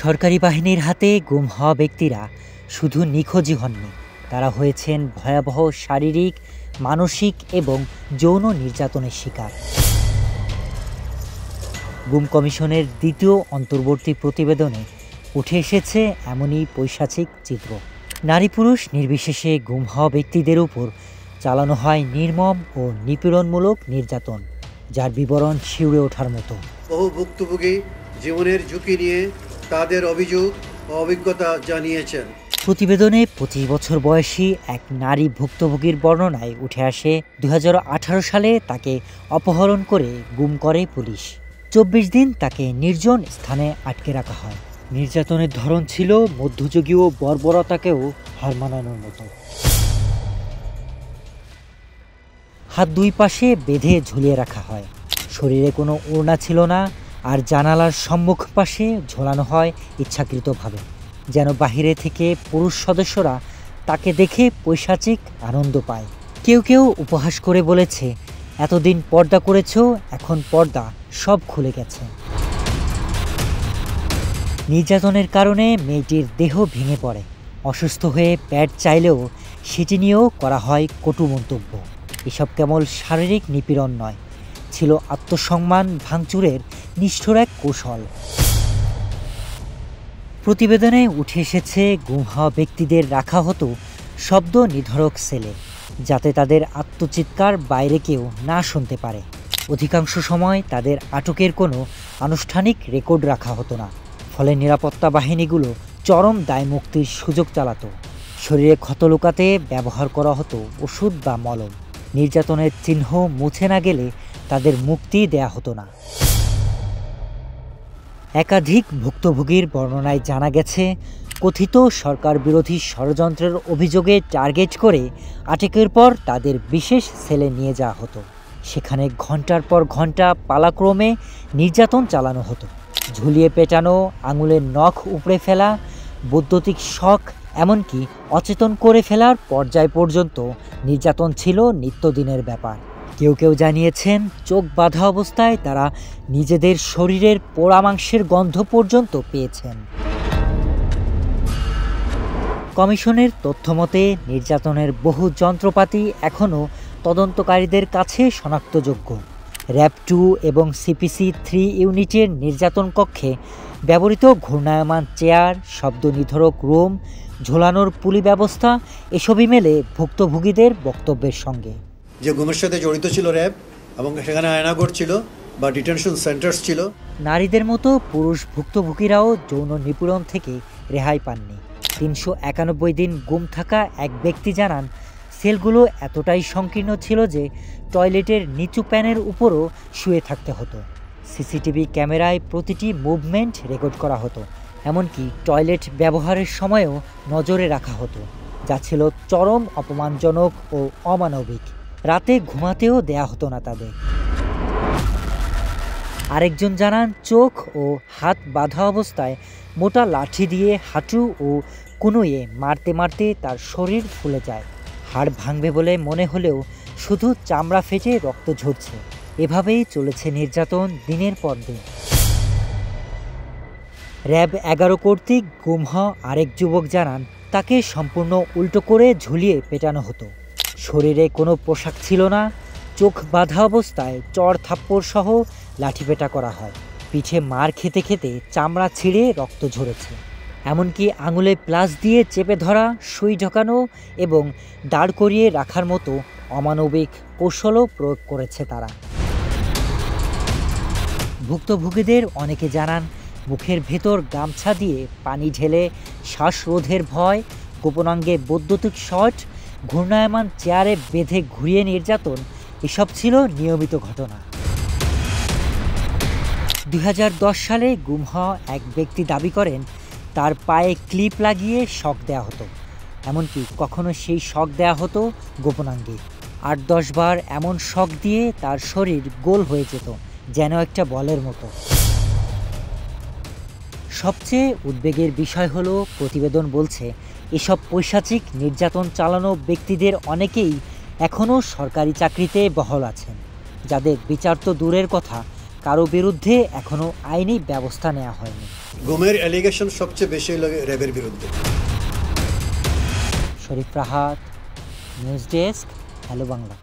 সরকারি বাহিনীর হাতে গুম হওয়া ব্যক্তিরা শুধু নিখোঁজই হননি, তারা হয়েছেন ভয়াবহ শারীরিক, মানসিক এবং যৌন নির্যাতনের শিকার। গুম কমিশনের দ্বিতীয় অন্তর্বর্তী প্রতিবেদনে উঠে এসেছে এমনই পৈশাচিক চিত্র। নারী পুরুষ নির্বিশেষে গুম হওয়া ব্যক্তিদের উপর চালানো হয় নির্মম ও নিপীড়নমূলক নির্যাতন, যার বিবরণ শিউরে ওঠার মতো। বহু ভুক্তভোগী জীবনের ঝুঁকি নিয়ে তাদের অভিযোগ ও অভিজ্ঞতা জানিয়েছেন। প্রতিবেদনে 25 বছর বয়সী এক নারী ভুক্তভোগীর বর্ণনায় উঠে আসে 2018 সালে তাকে অপহরণ করে গুম করে পুলিশ। 24 দিন তাকে নির্জন স্থানে আটকে রাখা হয়। নির্যাতনের ধরন ছিল মধ্যযুগীয় বর্বরতাকেও হার মানানোর মতো। হাত দুই পাশে বেঁধে ঝুলিয়ে রাখা হয়, শরীরে কোনো ওড়না ছিল না, আর জানালার সম্মুখ পাশে ঝোলানো হয় ইচ্ছাকৃতভাবে, যেন বাহিরে থেকে পুরুষ সদস্যরা তাকে দেখে পৈশাচিক আনন্দ পায়। কেউ কেউ উপহাস করে বলেছে, এতদিন পর্দা করেছো, এখন পর্দা সব খুলে গেছে। নির্যাতনের কারণে মেয়েটির দেহ ভেঙে পড়ে, অসুস্থ হয়ে প্যাড চাইলেও সেটি নিয়েও করা হয় কটু মন্তব্য। এসব কেবল শারীরিক নিপীড়ন নয়, ছিল আত্মসম্মান ভাঙচুরের নিষ্ঠুর এক কৌশল। প্রতিবেদনে উঠে এসেছে গুম হওয়া ব্যক্তিদের রাখা হতো শব্দ নির্ধারক সেলে, যাতে তাদের আত্মচিৎকার বাইরে কেউ না শুনতে পারে। অধিকাংশ সময় তাদের আটকের কোনো আনুষ্ঠানিক রেকর্ড রাখা হতো না, ফলে নিরাপত্তা বাহিনীগুলো চরম দায়মুক্তির সুযোগ চালাতো। শরীরে ক্ষত লুকাতে ব্যবহার করা হতো ওষুধ বা মলম। নির্যাতনের চিহ্ন মুছে না গেলে তাদের মুক্তি দেয়া হতো না। একাধিক ভুক্তভোগীর বর্ণনায় জানা গেছে, কথিত সরকার বিরোধী ষড়যন্ত্রের অভিযোগে টার্গেট করে আটকের পর তাদের বিশেষ সেলে নিয়ে যাওয়া হতো। সেখানে ঘন্টার পর ঘন্টা পালাক্রমে নির্যাতন চালানো হতো। ঝুলিয়ে পেটানো, আঙুলের নখ উপড়ে ফেলা, বৈদ্যুতিক শক, এমনকি অচেতন করে ফেলার পর্যায় পর্যন্ত নির্যাতন ছিল নিত্যদিনের ব্যাপার। কেউ কেউ জানিয়েছেন, চোখ বাঁধা অবস্থায় তারা নিজেদের শরীরের পোড়া মাংসের গন্ধ পর্যন্ত পেয়েছেন। কমিশনের তথ্যমতে নির্যাতনের বহু যন্ত্রপাতি এখনও তদন্তকারীদের কাছে শনাক্তযোগ্য। র‍্যাব 2 এবং CPC 3 ইউনিটের নির্যাতন কক্ষে ব্যবহৃত ঘূর্ণায়মান চেয়ার, শব্দ নির্ধারক রুম, ঝোলানোর পুলি ব্যবস্থা, এসবই মেলে ভুক্তভোগীদের বক্তব্যের সঙ্গে। যে গুমের সাথে জড়িত ছিল র‍্যাব, এবং সেখানে আয়নাঘর ছিল বা ডিটেনশন সেন্টার্স ছিল। নারীদের মতো পুরুষ ভুক্তভোগীরাও যৌন নিপীড়ন থেকে রেহাই পাননি। 391 দিন গুম থাকা এক ব্যক্তি জানান, সেলগুলো এতটাই সংকীর্ণ ছিল যে টয়লেটের নিচু প্যানের উপরও শুয়ে থাকতে হতো। সিসিটিভি ক্যামেরায় প্রতিটি মুভমেন্ট রেকর্ড করা হতো, এমনকি টয়লেট ব্যবহারের সময়ও নজরে রাখা হতো, যা ছিল চরম অপমানজনক ও অমানবিক। রাতে ঘুমাতেও দেয়া হতো না তাদের। আরেকজন জানান, চোখ ও হাত বাঁধা অবস্থায় মোটা লাঠি দিয়ে হাঁটু ও কুনুয়ে মারতে মারতে তার শরীর ফুলে যায়। হাড় ভাঙবে বলে মনে হলেও শুধু চামড়া ফেটে রক্ত ঝরছে। এভাবেই চলেছে নির্যাতন দিনের পর দিন। র‍্যাব 11 কর্তৃক গুম হওয়া আরেক যুবক জানান, তাকে সম্পূর্ণ উল্টো করে ঝুলিয়ে পেটানো হতো। শরীরে কোনো পোশাক ছিল না, চোখ বাঁধা অবস্থায় চড় থাপ্পড় সহ লাঠিপেটা করা হয়। পিঠে মার খেতে খেতে চামড়া ছিঁড়ে রক্ত ঝরেছে। এমনকি আঙুলে প্লাস দিয়ে চেপে ধরা, সুই ঢোকানো এবং দাঁড় করিয়ে রাখার মতো অমানবিক কৌশলও প্রয়োগ করেছে তারা। ভুক্তভোগীদের অনেকে জানান, মুখের ভেতর গামছা দিয়ে পানি ঢেলে শ্বাসরোধের ভয়, গোপনাঙ্গে বৈদ্যুতিক শট, ঘূর্ণায়মান চেয়ারে বেঁধে ঘুরিয়ে নির্যাতন, এসব ছিল নিয়মিত ঘটনা। 2010 সালে গুম হওয়া এক ব্যক্তি দাবি করেন, তার পায়ে ক্লিপ লাগিয়ে শক দেওয়া হতো, এমনকি কখনো সেই শক দেওয়া হতো গোপনাঙ্গে। 8-10 বার এমন শক দিয়ে তার শরীর গোল হয়ে যেত, যেন একটা বলের মতো। সবচেয়ে উদ্বেগের বিষয় হলো, প্রতিবেদন বলছে, এসব পৈশাচিক নির্যাতন চালানো ব্যক্তিদের অনেকেই এখনও সরকারি চাকরিতে বহাল আছেন, যাদের বিচার তো দূরের কথা, কারো বিরুদ্ধে এখনও আইনি ব্যবস্থা নেওয়া হয়নি। গুমের অ্যালিগেশন সবচেয়ে বেশি লাগে র্যাবের বিরুদ্ধে। Sharif Rahat, news desk, hello Bangla.